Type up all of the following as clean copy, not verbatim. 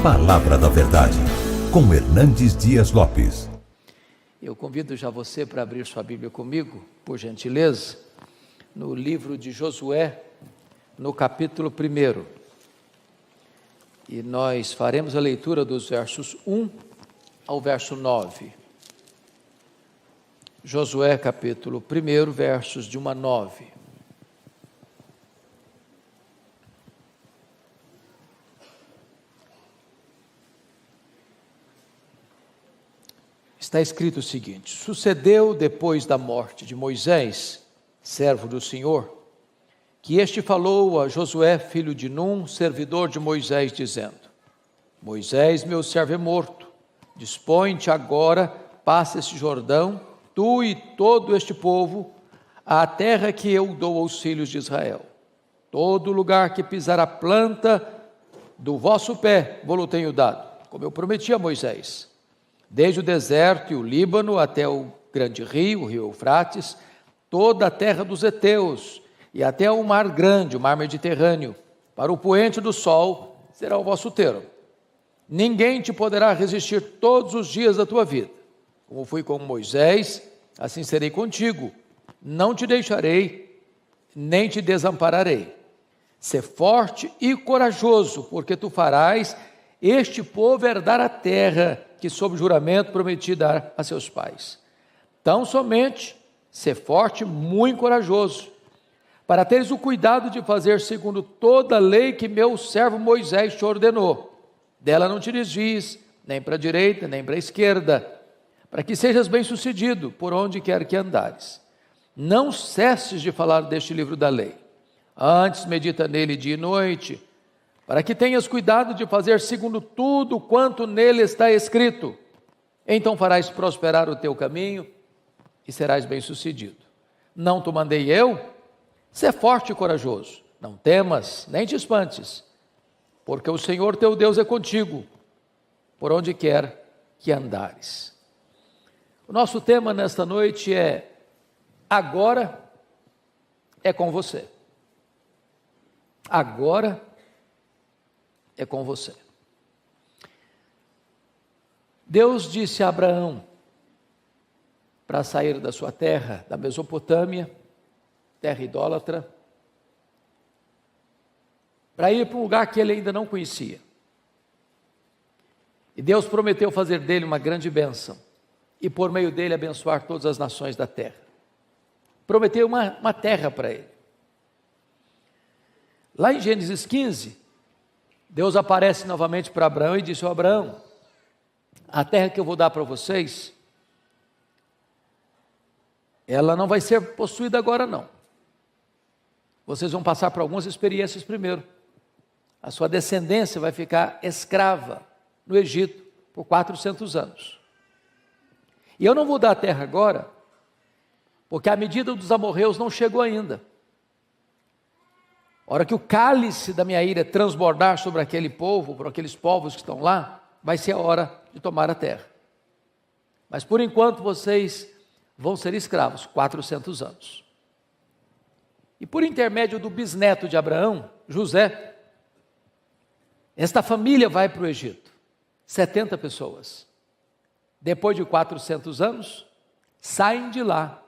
Palavra da Verdade, com Hernandes Dias Lopes. Eu convido já você para abrir sua Bíblia comigo, por gentileza, no livro de Josué, no capítulo 1. E nós faremos a leitura dos versos 1 ao verso 9. Josué, capítulo 1, versos de 1 a 9. Está escrito o seguinte: sucedeu depois da morte de Moisés, servo do Senhor, que este falou a Josué, filho de Num, servidor de Moisés, dizendo: Moisés, meu servo, é morto. Dispõe-te agora, passa este Jordão, tu e todo este povo, à terra que eu dou aos filhos de Israel. Todo lugar que pisar a planta do vosso pé, vou-lo tenho dado, como eu prometi a Moisés. Desde o deserto e o Líbano até o grande rio, o rio Eufrates, toda a terra dos heteus, e até o mar grande, o mar Mediterrâneo, para o poente do sol, será o vosso termo. Ninguém te poderá resistir todos os dias da tua vida. Como fui com Moisés, assim serei contigo. Não te deixarei, nem te desampararei. Sê forte e corajoso, porque tu farás este povo herdar a terra que sob juramento prometi dar a seus pais. Tão somente sê forte, muito corajoso, para teres o cuidado de fazer segundo toda a lei que meu servo Moisés te ordenou. Dela não te desvies, nem para a direita, nem para a esquerda, para que sejas bem-sucedido por onde quer que andares. Não cesses de falar deste livro da lei. Antes medita nele dia e noite, para que tenhas cuidado de fazer segundo tudo quanto nele está escrito. Então farás prosperar o teu caminho e serás bem-sucedido. Não te mandei eu? Sê forte e corajoso. Não temas, nem te espantes, porque o Senhor teu Deus é contigo, por onde quer que andares. O nosso tema nesta noite é: agora é com você. Agora é com você. Deus disse a Abraão para sair da sua terra, da Mesopotâmia, terra idólatra, para ir para um lugar que ele ainda não conhecia. E Deus prometeu fazer dele uma grande bênção, e por meio dele abençoar todas as nações da terra. Prometeu uma terra para ele. Lá em Gênesis 15, Deus aparece novamente para Abraão e disse: Abraão, a terra que eu vou dar para vocês, ela não vai ser possuída agora não. Vocês vão passar por algumas experiências primeiro. A sua descendência vai ficar escrava no Egito por 400 anos. E eu não vou dar a terra agora, porque a medida dos amorreus não chegou ainda. A hora que o cálice da minha ira transbordar sobre aquele povo, por aqueles povos que estão lá, vai ser a hora de tomar a terra. Mas por enquanto vocês vão ser escravos, 400 anos. E por intermédio do bisneto de Abraão, José, esta família vai para o Egito, 70 pessoas. Depois de 400 anos, saem de lá,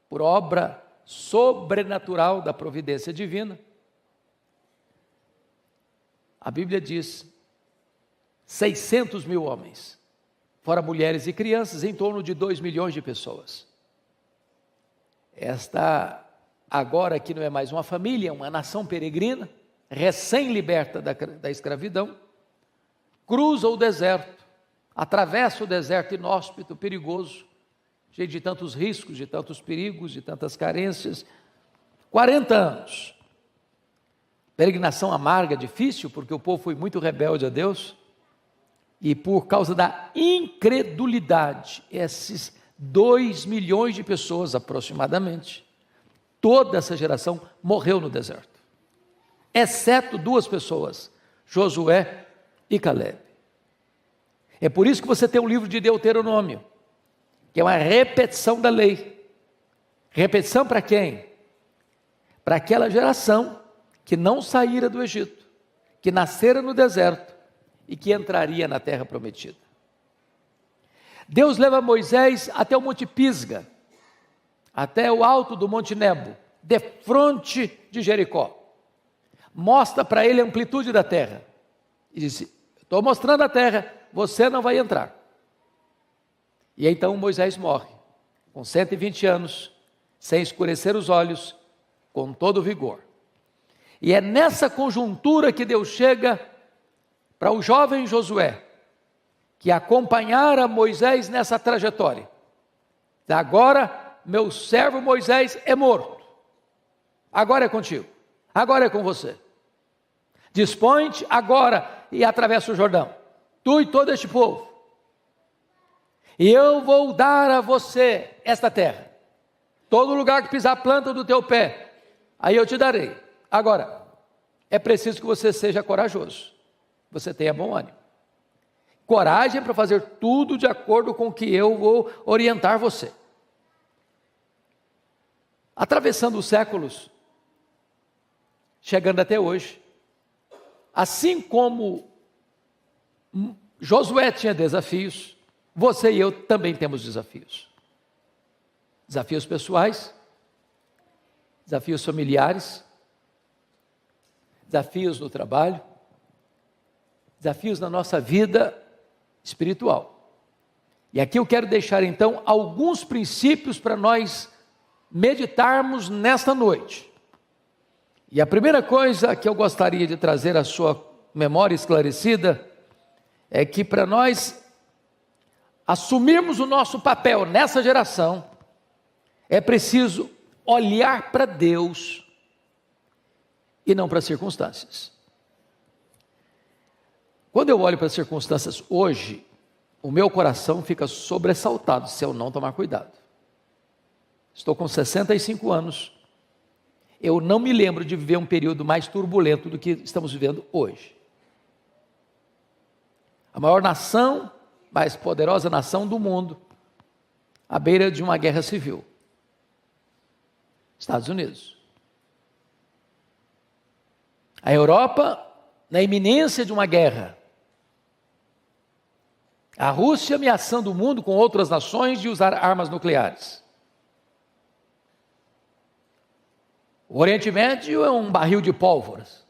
por obra sobrenatural da providência divina. A Bíblia diz 600 mil homens, fora mulheres e crianças, em torno de 2 milhões de pessoas. Esta agora que não é mais uma família, é uma nação peregrina, recém-liberta da escravidão, cruza o deserto, atravessa o deserto inóspito, perigoso, cheio de tantos riscos, de tantos perigos, de tantas carências. 40 anos. Peregrinação amarga, difícil, porque o povo foi muito rebelde a Deus, e por causa da incredulidade, esses 2 milhões de pessoas aproximadamente, toda essa geração morreu no deserto, exceto 2 pessoas, Josué e Caleb. É por isso que você tem o livro de Deuteronômio, que é uma repetição da lei. Repetição para quem? Para aquela geração que não saíra do Egito, que nascera no deserto e que entraria na terra prometida. Deus leva Moisés até o Monte Pisga, até o alto do Monte Nebo, defronte de Jericó. Mostra para ele a amplitude da terra. E disse: estou mostrando a terra, você não vai entrar. E então Moisés morre, com 120 anos, sem escurecer os olhos, com todo vigor. E é nessa conjuntura que Deus chega para o jovem Josué, que acompanhara Moisés nessa trajetória. Agora, meu servo Moisés é morto. Agora é contigo. Agora é com você. Dispõe-te agora e atravessa o Jordão. Tu e todo este povo. E eu vou dar a você esta terra. Todo lugar que pisar a planta do teu pé, aí eu te darei. Agora, é preciso que você seja corajoso. Você tenha bom ânimo. Coragem para fazer tudo de acordo com o que eu vou orientar você. Atravessando os séculos, chegando até hoje, assim como Josué tinha desafios, você e eu também temos desafios. Desafios pessoais, desafios familiares, desafios no trabalho, desafios na nossa vida espiritual. E aqui eu quero deixar então alguns princípios para nós meditarmos nesta noite. E a primeira coisa que eu gostaria de trazer à sua memória esclarecida é que para nós assumirmos o nosso papel nessa geração, é preciso olhar para Deus e não para as circunstâncias. Quando eu olho para as circunstâncias hoje, o meu coração fica sobressaltado se eu não tomar cuidado. Estou com 65 anos, eu não me lembro de viver um período mais turbulento do que estamos vivendo hoje. A maior nação, mais poderosa nação do mundo, à beira de uma guerra civil. Estados Unidos. A Europa, na iminência de uma guerra. A Rússia ameaçando o mundo com outras nações de usar armas nucleares. O Oriente Médio é um barril de pólvoras.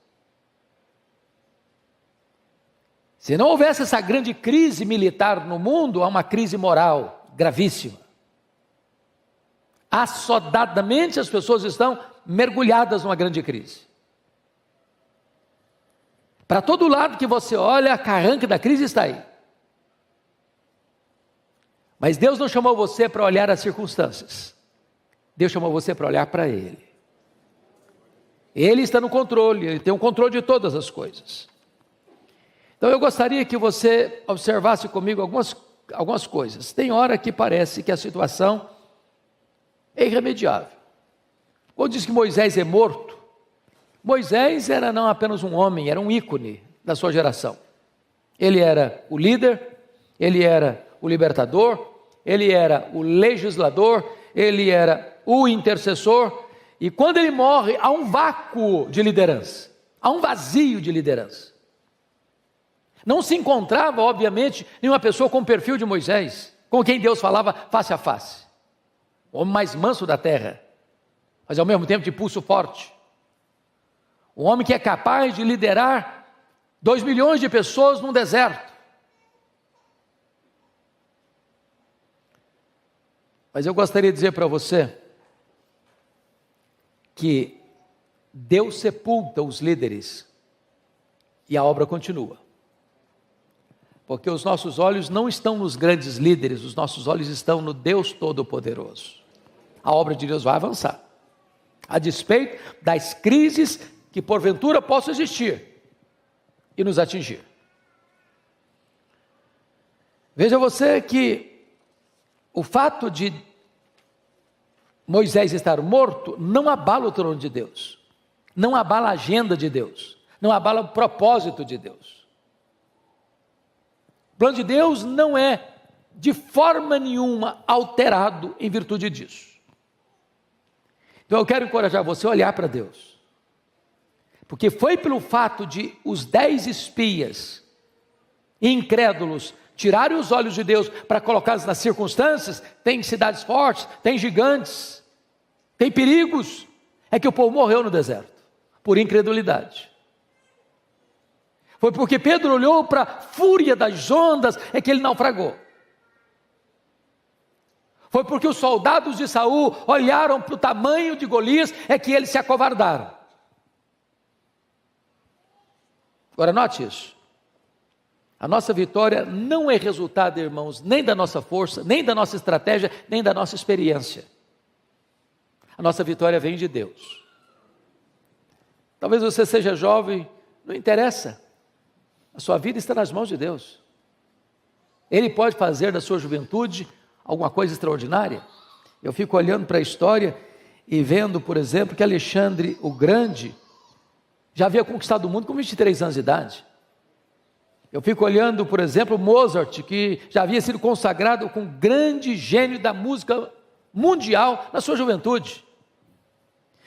Se não houvesse essa grande crise militar no mundo, há uma crise moral gravíssima. Assodadamente as pessoas estão mergulhadas numa grande crise. Para todo lado que você olha, a carranca da crise está aí. Mas Deus não chamou você para olhar as circunstâncias. Deus chamou você para olhar para Ele. Ele está no controle, Ele tem o controle de todas as coisas. Então eu gostaria que você observasse comigo algumas coisas. Tem hora que parece que a situação é irremediável. Quando diz que Moisés é morto, Moisés era não apenas um homem, era um ícone da sua geração. Ele era o líder, ele era o libertador, ele era o legislador, ele era o intercessor, e quando ele morre, há um vácuo de liderança, há um vazio de liderança. Não se encontrava, obviamente, nenhuma pessoa com o perfil de Moisés, com quem Deus falava face a face. O homem mais manso da terra, mas ao mesmo tempo de pulso forte. Um homem que é capaz de liderar 2 milhões de pessoas num deserto. Mas eu gostaria de dizer para você que Deus sepulta os líderes e a obra continua. Porque os nossos olhos não estão nos grandes líderes, os nossos olhos estão no Deus Todo-Poderoso. A obra de Deus vai avançar, a despeito das crises que porventura possam existir e nos atingir. Veja você que o fato de Moisés estar morto não abala o trono de Deus, não abala a agenda de Deus, não abala o propósito de Deus. O plano de Deus não é de forma nenhuma alterado em virtude disso. Então eu quero encorajar você a olhar para Deus, porque foi pelo fato de os 10 espias incrédulos tirarem os olhos de Deus para colocá-los nas circunstâncias, tem cidades fortes, tem gigantes, tem perigos, é que o povo morreu no deserto, por incredulidade. Foi porque Pedro olhou para a fúria das ondas, é que ele naufragou. Foi porque os soldados de Saul olharam para o tamanho de Golias, é que eles se acovardaram. Agora note isso. A nossa vitória não é resultado, irmãos, nem da nossa força, nem da nossa estratégia, nem da nossa experiência. A nossa vitória vem de Deus. Talvez você seja jovem, não interessa. A sua vida está nas mãos de Deus. Ele pode fazer da sua juventude alguma coisa extraordinária. Eu fico olhando para a história e vendo, por exemplo, que Alexandre o Grande já havia conquistado o mundo com 23 anos de idade. Eu fico olhando, por exemplo, Mozart, que já havia sido consagrado com grande gênio da música mundial na sua juventude.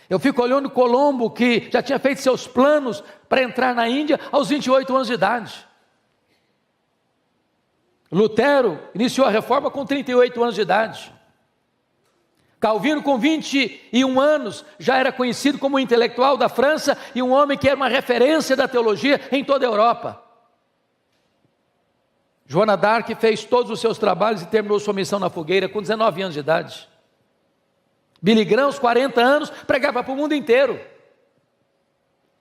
Eu fico olhando Colombo, que já tinha feito seus planos para entrar na Índia aos 28 anos de idade. Lutero iniciou a reforma com 38 anos de idade. Calvino, com 21 anos, já era conhecido como um intelectual da França e um homem que era uma referência da teologia em toda a Europa. Joana d'Arc fez todos os seus trabalhos e terminou sua missão na fogueira com 19 anos de idade. Billy Graham, aos 40 anos, pregava para o mundo inteiro.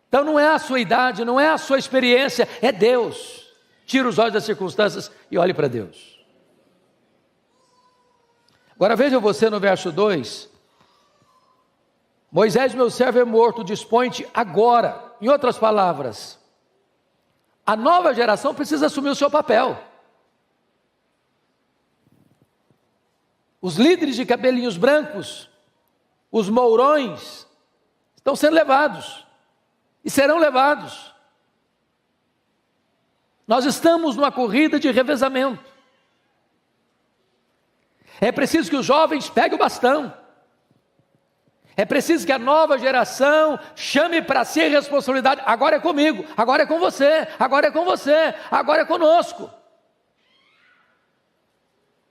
Então não é a sua idade, não é a sua experiência, é Deus. Tira os olhos das circunstâncias e olhe para Deus. Agora veja você no verso 2. Moisés, meu servo, é morto, dispõe-te agora. Em outras palavras, a nova geração precisa assumir o seu papel. Os líderes de cabelinhos brancos, os mourões, estão sendo levados e serão levados. Nós estamos numa corrida de revezamento. É preciso que os jovens peguem o bastão. É preciso que a nova geração chame para si a responsabilidade. Agora é comigo, agora é com você, agora é com você, agora é conosco.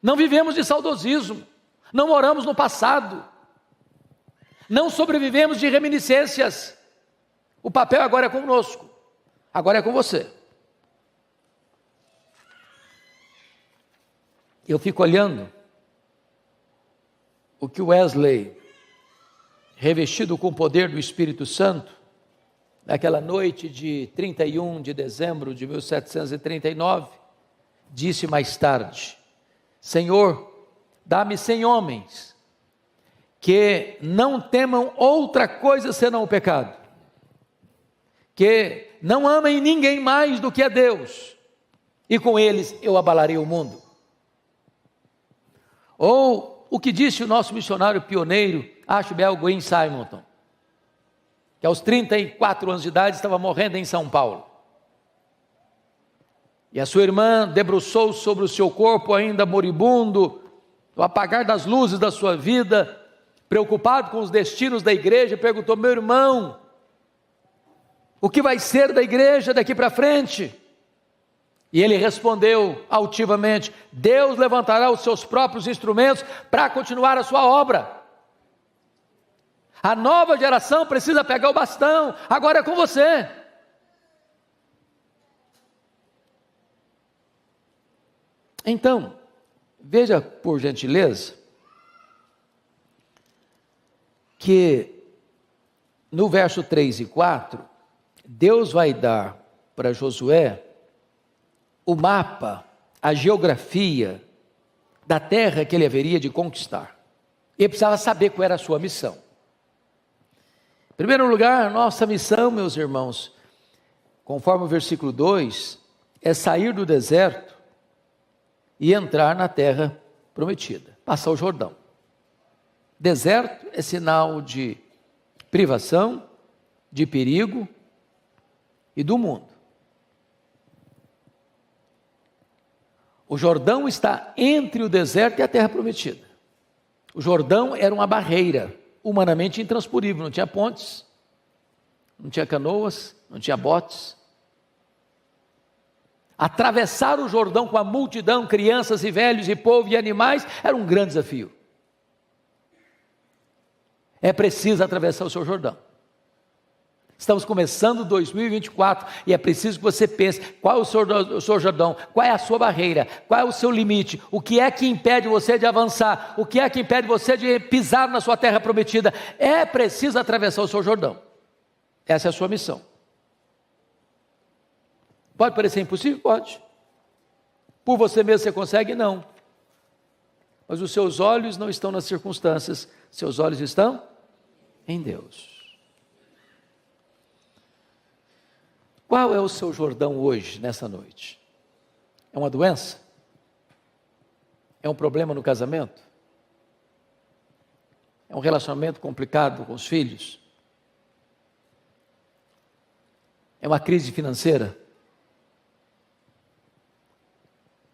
Não vivemos de saudosismo, não moramos no passado, não sobrevivemos de reminiscências. O papel agora é conosco, agora é com você. Eu fico olhando o que Wesley, revestido com o poder do Espírito Santo, naquela noite de 31 de dezembro de 1739, disse mais tarde: Senhor, dá-me 100 homens que não temam outra coisa senão o pecado, que não amem ninguém mais do que a Deus, e com eles eu abalarei o mundo. Ou o que disse o nosso missionário pioneiro, Ashbel Green Simonton, que aos 34 anos de idade estava morrendo em São Paulo. E a sua irmã debruçou sobre o seu corpo ainda moribundo, no apagar das luzes da sua vida, preocupado com os destinos da igreja, perguntou: meu irmão, o que vai ser da igreja daqui para frente? E ele respondeu altivamente: Deus levantará os seus próprios instrumentos para continuar a sua obra. A nova geração precisa pegar o bastão, agora é com você. Então, veja por gentileza, que no verso 3 e 4, Deus vai dar para Josué o mapa, a geografia da terra que ele haveria de conquistar. Ele precisava saber qual era a sua missão. Em primeiro lugar, nossa missão, meus irmãos, conforme o versículo 2, é sair do deserto e entrar na terra prometida, passar o Jordão. Deserto é sinal de privação, de perigo e do mundo. O Jordão está entre o deserto e a terra prometida. O Jordão era uma barreira humanamente intransponível, não tinha pontes, não tinha canoas, não tinha botes. Atravessar o Jordão com a multidão, crianças e velhos e povo e animais, era um grande desafio. É preciso atravessar o seu Jordão. Estamos começando 2024 e é preciso que você pense qual é o seu Jordão, qual é a sua barreira, qual é o seu limite, o que é que impede você de avançar, o que é que impede você de pisar na sua terra prometida. É preciso atravessar o seu Jordão. Essa é a sua missão. Pode parecer impossível? Pode. Por você mesmo você consegue? Não. Mas os seus olhos não estão nas circunstâncias, seus olhos estão em Deus. Qual é o seu Jordão hoje, nessa noite? É uma doença? É um problema no casamento? É um relacionamento complicado com os filhos? É uma crise financeira?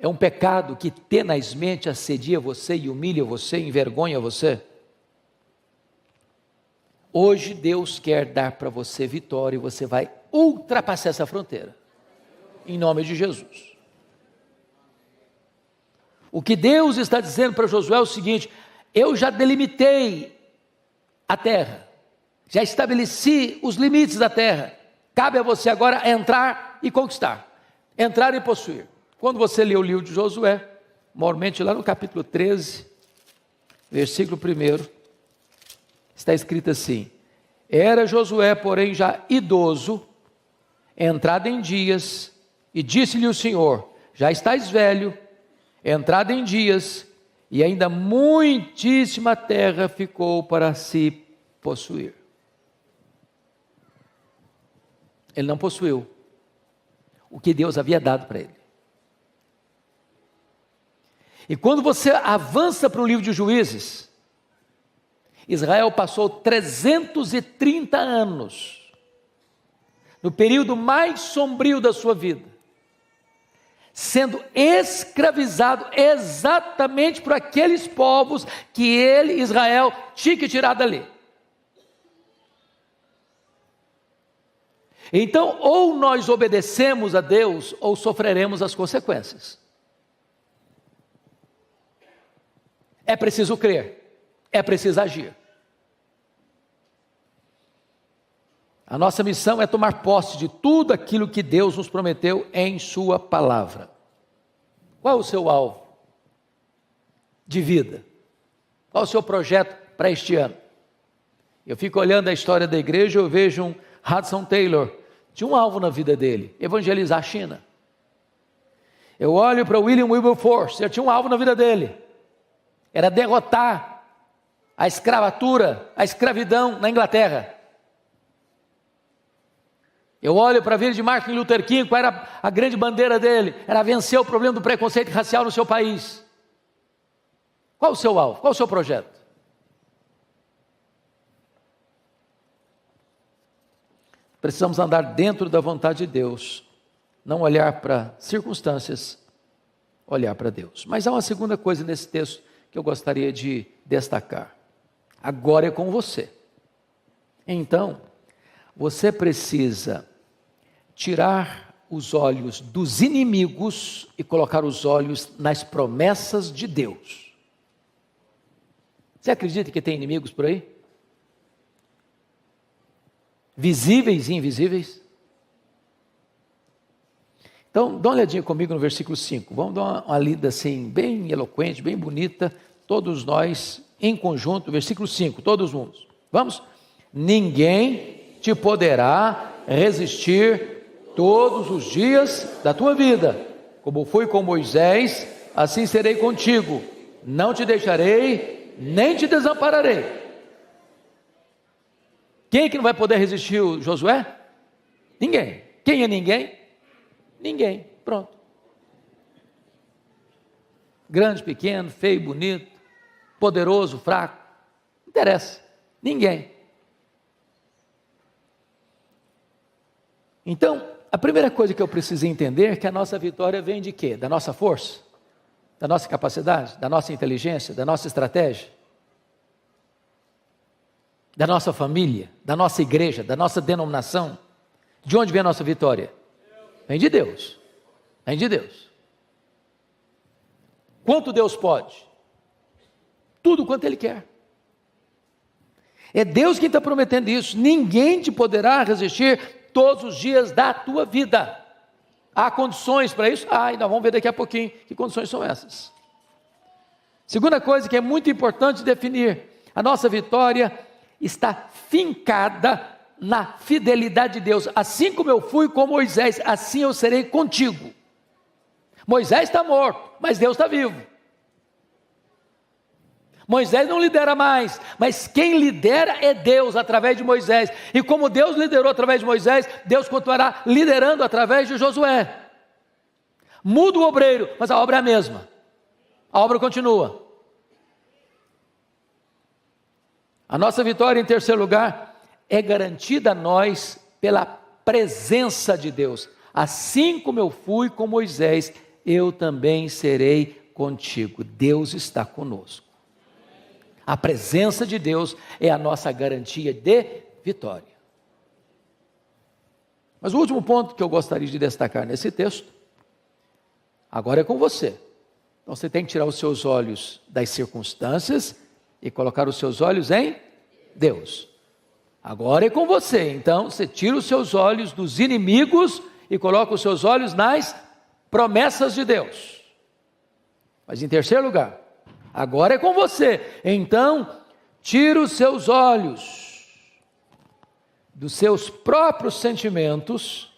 É um pecado que tenazmente assedia você e humilha você, envergonha você? Hoje Deus quer dar para você vitória e você vai ultrapassar essa fronteira, em nome de Jesus. O que Deus está dizendo para Josué é o seguinte: eu já delimitei a terra, já estabeleci os limites da terra, cabe a você agora entrar e conquistar, entrar e possuir. Quando você lê o livro de Josué, maiormente lá no capítulo 13, versículo 1, está escrito assim: era Josué, porém, já idoso, entrado em dias, e disse-lhe o Senhor: já estás velho, entrado em dias, e ainda muitíssima terra ficou para se possuir. Ele não possuiu o que Deus havia dado para ele. E quando você avança para o livro de Juízes, Israel passou 330 anos, no período mais sombrio da sua vida, sendo escravizado exatamente por aqueles povos que ele, Israel, tinha que tirar dali. Então, ou nós obedecemos a Deus, ou sofreremos as consequências. É preciso crer, é preciso agir. A nossa missão é tomar posse de tudo aquilo que Deus nos prometeu em sua palavra. Qual é o seu alvo de vida? Qual é o seu projeto para este ano? Eu fico olhando a história da igreja, eu vejo um Hudson Taylor, tinha um alvo na vida dele: evangelizar a China. Eu olho para William Wilberforce, ele tinha um alvo na vida dele, era derrotar a escravatura, a escravidão na Inglaterra. Eu olho para a vida de Martin Luther King, qual era a grande bandeira dele? Era vencer o problema do preconceito racial no seu país. Qual o seu alvo? Qual o seu projeto? Precisamos andar dentro da vontade de Deus, não olhar para circunstâncias, olhar para Deus. Mas há uma segunda coisa nesse texto que eu gostaria de destacar. Agora é com você. Então, você precisa tirar os olhos dos inimigos e colocar os olhos nas promessas de Deus. Você acredita que tem inimigos por aí? Visíveis e invisíveis? Então, dá uma olhadinha comigo no versículo 5. Vamos dar uma lida assim, bem eloquente, bem bonita, todos nós em conjunto, versículo 5, todos juntos. Vamos? Ninguém te poderá resistir todos os dias da tua vida. Como fui com Moisés, assim serei contigo. Não te deixarei, nem te desampararei. Quem é que não vai poder resistir o Josué? Ninguém. Quem é ninguém? Ninguém. Pronto. Grande, pequeno, feio, bonito, poderoso, fraco, não interessa. Ninguém. Então, a primeira coisa que eu preciso entender é que a nossa vitória vem de quê? Da nossa força? Da nossa capacidade? Da nossa inteligência? Da nossa estratégia? Da nossa família? Da nossa igreja? Da nossa denominação? De onde vem a nossa vitória? Vem de Deus. Vem de Deus. Quanto Deus pode? Tudo quanto Ele quer. É Deus quem está prometendo isso. Ninguém te poderá resistir todos os dias da tua vida. Há condições para isso? E nós vamos ver daqui a pouquinho que condições são essas. Segunda coisa que é muito importante definir: a nossa vitória está fincada na fidelidade de Deus. Assim como eu fui com Moisés, assim eu serei contigo. Moisés está morto, mas Deus está vivo. Moisés não lidera mais, mas quem lidera é Deus através de Moisés. E como Deus liderou através de Moisés, Deus continuará liderando através de Josué. Muda o obreiro, mas a obra é a mesma. A obra continua. A nossa vitória, em terceiro lugar, é garantida a nós pela presença de Deus. Assim como eu fui com Moisés, eu também serei contigo. Deus está conosco. A presença de Deus é a nossa garantia de vitória. Mas o último ponto que eu gostaria de destacar nesse texto, agora é com você. Então você tem que tirar os seus olhos das circunstâncias e colocar os seus olhos em Deus. Agora é com você. Então você tira os seus olhos dos inimigos e coloca os seus olhos nas promessas de Deus. Mas em terceiro lugar, agora é com você. Então, tira os seus olhos dos seus próprios sentimentos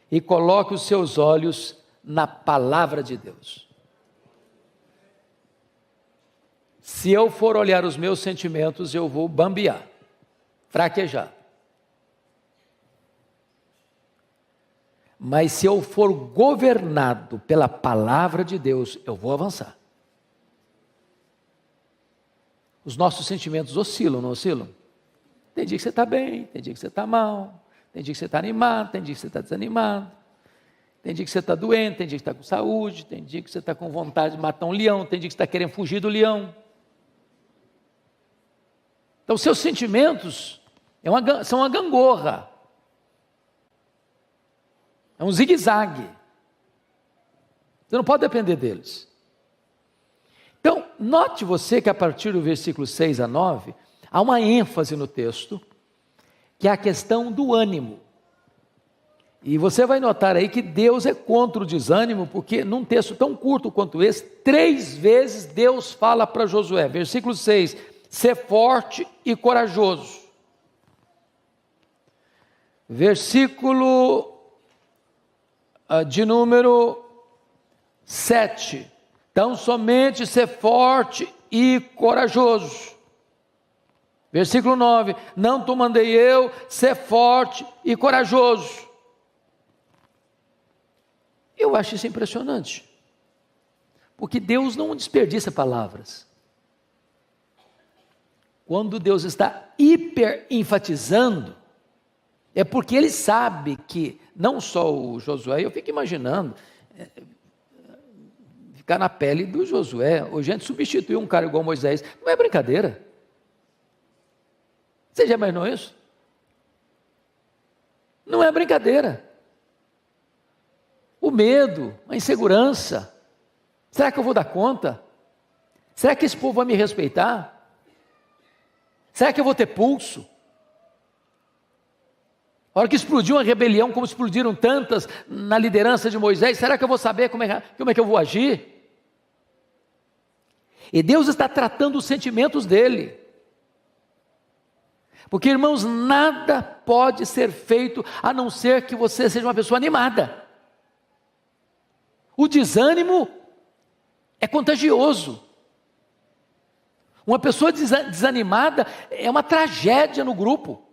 e coloque os seus olhos na palavra de Deus. Se eu for olhar os meus sentimentos, eu vou bambear, fraquejar. Mas se eu for governado pela palavra de Deus, eu vou avançar. Os nossos sentimentos oscilam, não oscilam? Tem dia que você está bem, tem dia que você está mal, tem dia que você está animado, tem dia que você está desanimado, tem dia que você está doente, tem dia que você está com saúde, tem dia que você está com vontade de matar um leão, tem dia que você está querendo fugir do leão. Então, seus sentimentos são uma gangorra, é um zigue-zague. Você não pode depender deles. Então, note você que a partir do versículo 6 a 9, há uma ênfase no texto, que é a questão do ânimo. E você vai notar aí que Deus é contra o desânimo, porque num texto tão curto quanto esse, 3 vezes Deus fala para Josué. Versículo 6, ser forte e corajoso. Versículo de número 7, então somente ser forte e corajoso. Versículo 9, não te mandei eu ser forte e corajoso. Eu acho isso impressionante, porque Deus não desperdiça palavras. Quando Deus está hiper enfatizando, é porque Ele sabe que não só o Josué, eu fico imaginando, ficar na pele do Josué, ou gente substituir um cara igual Moisés, não é brincadeira. Você já imaginou isso? Não é brincadeira. O medo, a insegurança, será que eu vou dar conta? Será que esse povo vai me respeitar? Será que eu vou ter pulso? A hora que explodiu uma rebelião, como explodiram tantas na liderança de Moisés, será que eu vou saber como é que eu vou agir? E Deus está tratando os sentimentos dele. Porque, irmãos, nada pode ser feito a não ser que você seja uma pessoa animada. O desânimo é contagioso. Uma pessoa desanimada é uma tragédia no grupo.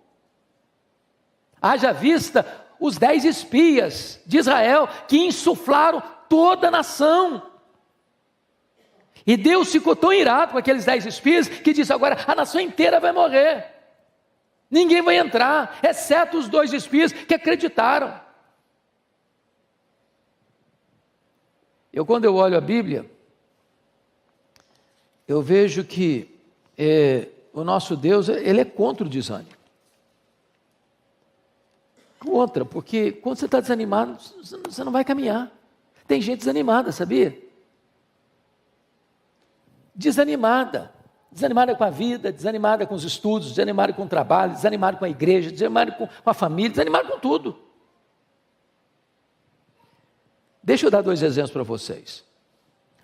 Haja vista os 10 espias de Israel que insuflaram toda a nação. E Deus ficou tão irado com aqueles 10 espias que disse: agora a nação inteira vai morrer. Ninguém vai entrar, exceto os 2 espias que acreditaram. Quando eu olho a Bíblia, eu vejo que o nosso Deus, Ele é contra o desânimo. Outra, porque quando você está desanimado, você não vai caminhar. Tem gente desanimada, sabia? Desanimada com a vida, desanimada com os estudos, desanimada com o trabalho, desanimada com a igreja, desanimada com a família, desanimada com tudo. Deixa eu dar 2 exemplos para vocês.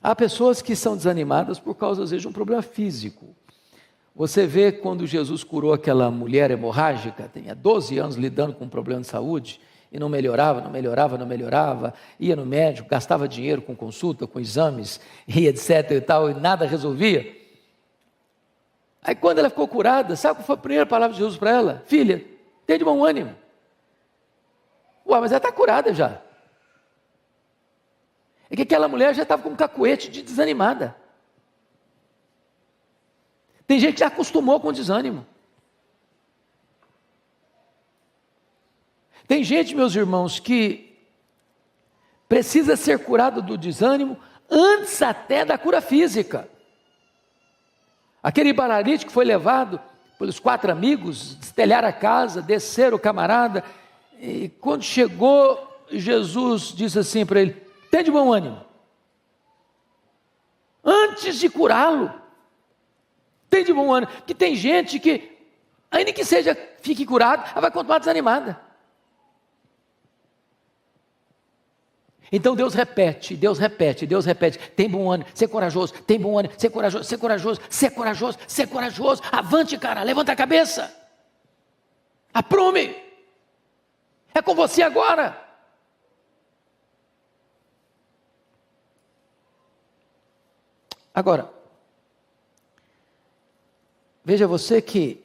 Há pessoas que são desanimadas por causa, às vezes, de um problema físico. Você vê quando Jesus curou aquela mulher hemorrágica, tinha 12 anos lidando com um problema de saúde, e não melhorava, ia no médico, gastava dinheiro com consulta, com exames, e etc e tal, e nada resolvia. Aí quando ela ficou curada, sabe qual foi a primeira palavra de Jesus para ela? Filha, tem de bom ânimo. Ué, mas ela está curada já. É que aquela mulher já estava com um cacuete de desanimada. Tem gente que já acostumou com o desânimo. Tem gente, meus irmãos, que precisa ser curado do desânimo antes até da cura física. Aquele paralítico foi levado pelos 4 amigos, destelharam a casa, desceram o camarada, e quando chegou, Jesus disse assim para ele: tem de bom ânimo. Antes de curá-lo, tem de bom ânimo. Porque tem gente que, ainda que fique curado, ela vai continuar desanimada. Então Deus repete, tem bom ânimo, ser corajoso, tem bom ânimo, ser corajoso, avante, cara, levanta a cabeça, aprume, é com você agora. Agora, veja você que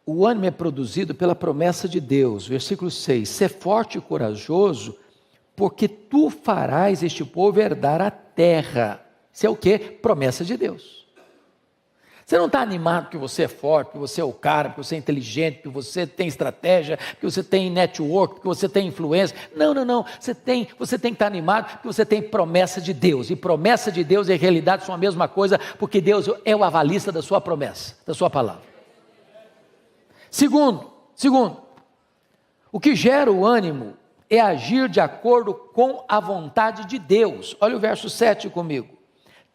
o ânimo é produzido pela promessa de Deus, versículo 6, ser forte e corajoso, porque tu farás este povo herdar a terra. Isso é o quê? Promessa de Deus. Você não está animado porque você é forte, porque você é o cara, porque você é inteligente, porque você tem estratégia, porque você tem network, porque você tem influência. Não. Você tem que estar animado porque você tem promessa de Deus. E promessa de Deus e realidade são a mesma coisa, porque Deus é o avalista da sua promessa, da sua palavra. Segundo, o que gera o ânimo é agir de acordo com a vontade de Deus. Olha o verso 7 comigo.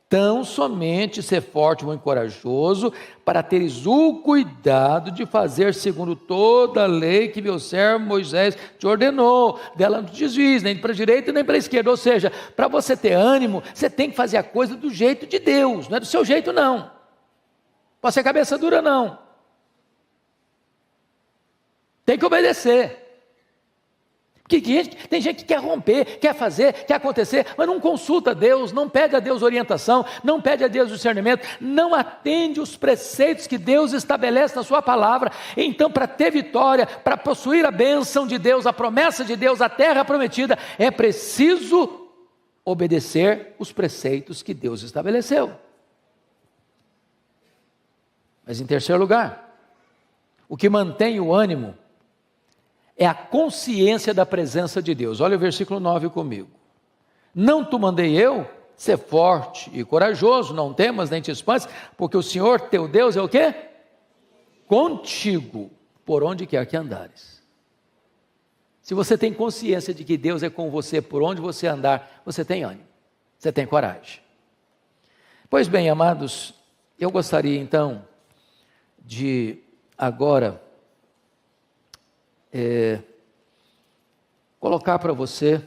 Tão somente ser forte e corajoso, para teres o cuidado de fazer segundo toda a lei que meu servo Moisés te ordenou. Dela não te desvies, nem para a direita nem para a esquerda. Ou seja, para você ter ânimo, você tem que fazer a coisa do jeito de Deus, não é do seu jeito não. Pode ser cabeça dura não. Tem que obedecer. Porque tem gente que quer romper, quer fazer, quer acontecer, mas não consulta Deus, não pede a Deus orientação, não pede a Deus discernimento, não atende os preceitos que Deus estabelece na sua palavra. Então, para ter vitória, para possuir a bênção de Deus, a promessa de Deus, a terra prometida, é preciso obedecer os preceitos que Deus estabeleceu. Mas em terceiro lugar, o que mantém o ânimo é a consciência da presença de Deus. Olha o versículo 9 comigo. Não te mandei eu, ser forte e corajoso, não temas nem te espantes, porque o Senhor teu Deus é o quê? Contigo, por onde quer que andares. Se você tem consciência de que Deus é com você, por onde você andar, você tem ânimo, você tem coragem. Pois bem, amados, eu gostaria então de agora colocar para você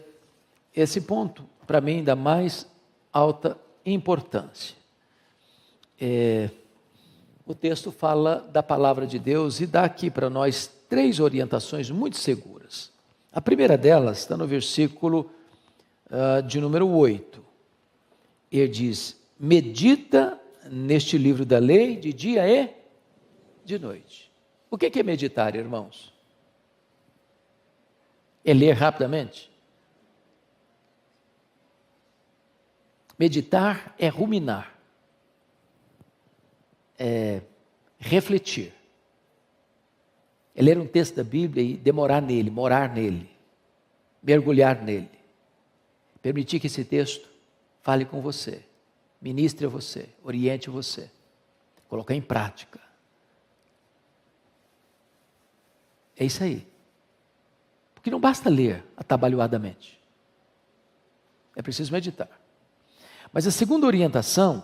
esse ponto, para mim, da mais alta importância. O texto fala da palavra de Deus e dá aqui para nós 3 orientações muito seguras. A primeira delas está no versículo de número 8. Ele diz: medita neste livro da lei de dia e de noite. O que é meditar, irmãos? É ler rapidamente? Meditar é ruminar, é refletir, é ler um texto da Bíblia e demorar nele, morar nele, mergulhar nele, permitir que esse texto fale com você, ministre a você, oriente você, colocar em prática. É isso aí. Porque não basta ler atabalhoadamente. É preciso meditar. Mas a segunda orientação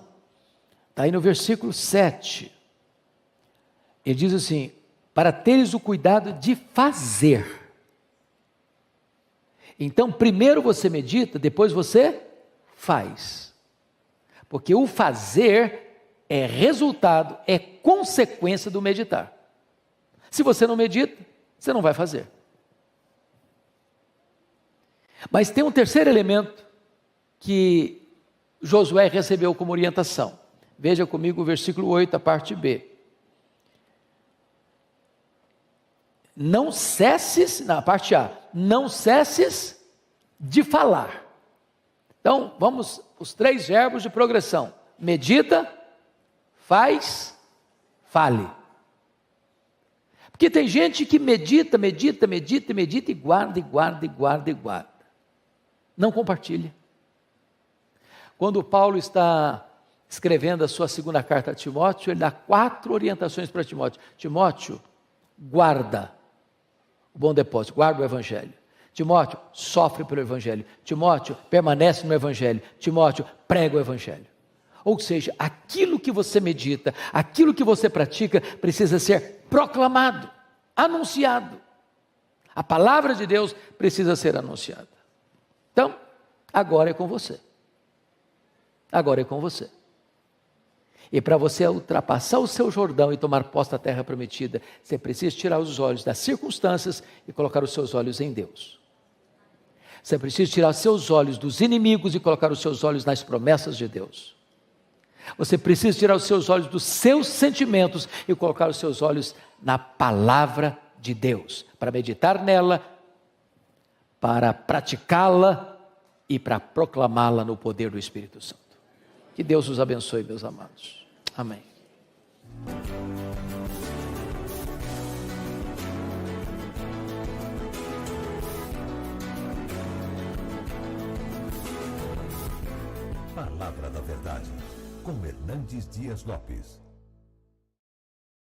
está aí no versículo 7. Ele diz assim: para teres o cuidado de fazer. Então, primeiro você medita, depois você faz. Porque o fazer é resultado, é consequência do meditar. Se você não medita, você não vai fazer. Mas tem um terceiro elemento que Josué recebeu como orientação. Veja comigo o versículo 8, a parte B. Não cesses, na parte A, não cesses de falar. Então, vamos, os 3 verbos de progressão. Medita, faz, fale. Porque tem gente que medita e guarda. Não compartilha. Quando Paulo está escrevendo a sua segunda carta a Timóteo, ele dá 4 orientações para Timóteo. Timóteo, guarda o bom depósito, guarda o evangelho. Timóteo, sofre pelo evangelho. Timóteo, permanece no evangelho. Timóteo, prega o evangelho. Ou seja, aquilo que você medita, aquilo que você pratica, precisa ser proclamado, anunciado. A palavra de Deus precisa ser anunciada. Então, agora é com você. Agora é com você. E para você ultrapassar o seu Jordão e tomar posse da terra prometida, você precisa tirar os olhos das circunstâncias e colocar os seus olhos em Deus. Você precisa tirar os seus olhos dos inimigos e colocar os seus olhos nas promessas de Deus. Você precisa tirar os seus olhos dos seus sentimentos e colocar os seus olhos na palavra de Deus, para meditar nela, para praticá-la e para proclamá-la no poder do Espírito Santo. Que Deus os abençoe, meus amados. Amém. Palavra da Verdade, com Hernandes Dias Lopes.